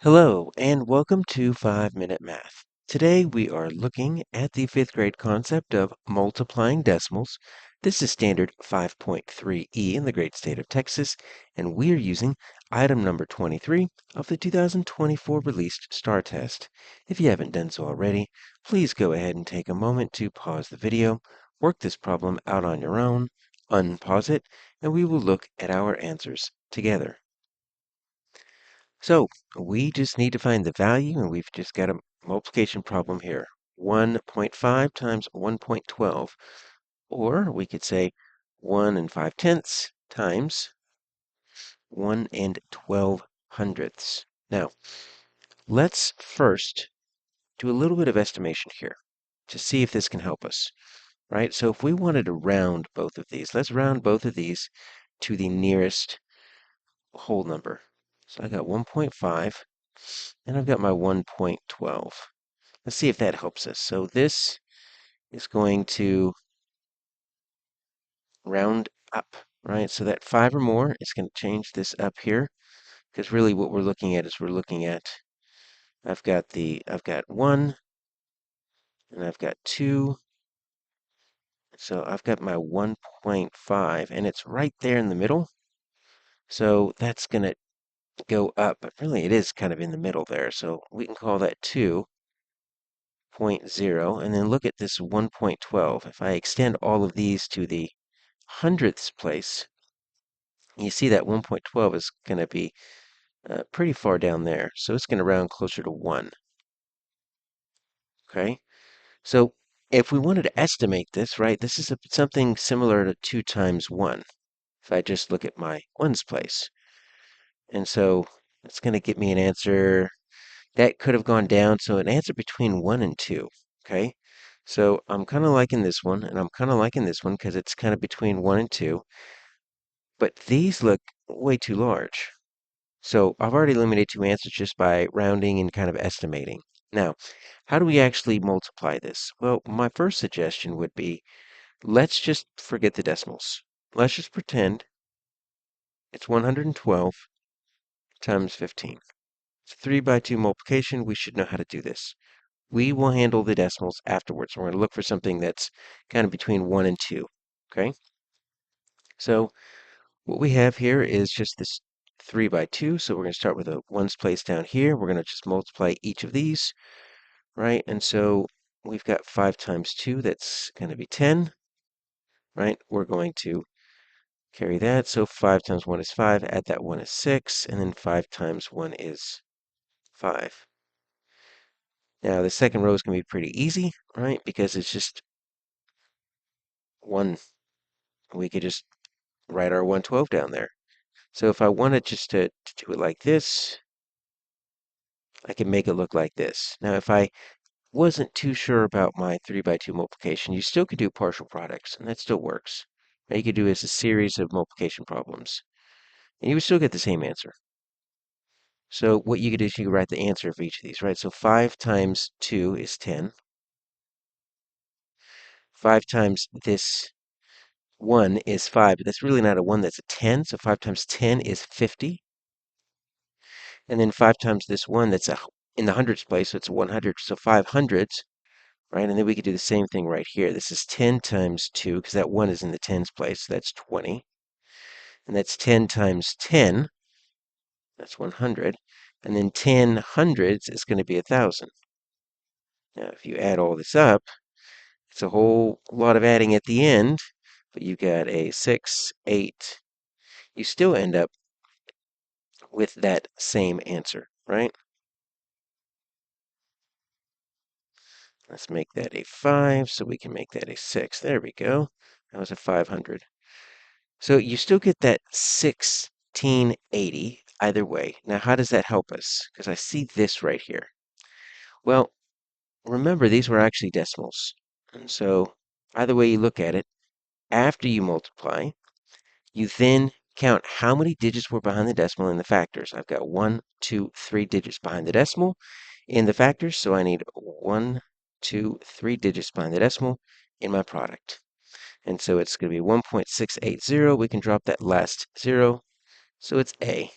Hello, and welcome to 5-Minute Math. Today we are looking at the 5th grade concept of multiplying decimals. This is standard 5.3e in the great state of Texas, and we are using item number 23 of the 2024 released STAAR test. If you haven't done so already, please go ahead and take a moment to pause the video, work this problem out on your own, unpause it, and we will look at our answers together. So we just need to find the value, and we've just got a multiplication problem here. 1.5 times 1.12, or we could say 1 and 5/10 times 1 and 12 hundredths. Now, let's first do a little bit of estimation here to see if this can help us, right? So if we wanted to round both of these, let's round both of these to the nearest whole number. So I got 1.5. And I've got my 1.12. Let's see if that helps us. So this is going to round up, right? So that 5 or more is going to change this up here, because really what we're looking at is I've got 1 and I've got 2. So I've got my 1.5 and it's right there in the middle. So that's going to go up, but really it is kind of in the middle there. So we can call that 2. 0.0, and then look at this 1.12. If I extend all of these to the hundredths place, you see that 1.12 is going to be pretty far down there. So it's going to round closer to 1. Okay? So if we wanted to estimate this, right, this is something similar to 2 times 1. If I just look at my ones place. And so it's going to get me an answer that could have gone down. So an answer between 1 and 2. Okay? So I'm kind of liking this one, and I'm kind of liking this one because it's kind of between 1 and 2. But these look way too large. So I've already eliminated 2 answers just by rounding and kind of estimating. Now, how do we actually multiply this? Well, my first suggestion would be, let's just forget the decimals. Let's just pretend it's 112 times 15. It's a 3 by 2 multiplication. We should know how to do this. We will handle the decimals afterwards. We're going to look for something that's kind of between 1 and 2. Okay? So what we have here is just this 3 by 2. So we're going to start with a ones place down here. We're going to just multiply each of these, right? And so we've got 5 times 2. That's going to be 10, right? We're going to carry that. So 5 times 1 is 5. Add that 1 is 6. And then 5 times 1 is 5. Now the second row is going to be pretty easy, right? Because it's just 1. We could just write our 112 down there. So if I wanted just to do it like this, I can make it look like this. Now, if I wasn't too sure about my 3 by 2 multiplication, you still could do partial products, and that still works. Now, you could do it as a series of multiplication problems, and you would still get the same answer. So what you could do is you could write the answer for each of these, right? So 5 times 2 is 10. 5 times this 1 is 5, but that's really not a 1, that's a 10. So 5 times 10 is 50. And then 5 times this 1, that's in the hundreds place, so it's 100. So 5 hundredths, right? And then we could do the same thing right here. This is 10 times 2, because that 1 is in the tens place, so that's 20. And that's 10 times 10, that's 100. And then 10 hundredths is going to be 1,000. Now, if you add all this up, it's a whole lot of adding at the end, but you got a 6, 8. You still end up with that same answer, right? Let's make that a 5, so we can make that a 6. There we go. That was a 500. So you still get that 1680 either way. Now, how does that help us? Because I see this right here. Well, remember, these were actually decimals. And so either way you look at it, after you multiply, you then count how many digits were behind the decimal in the factors. I've got 1, 2, 3 digits behind the decimal in the factors, so I need 1, 2, 3 digits behind the decimal in my product. And so it's going to be 1.680. We can drop that last 0, so it's A.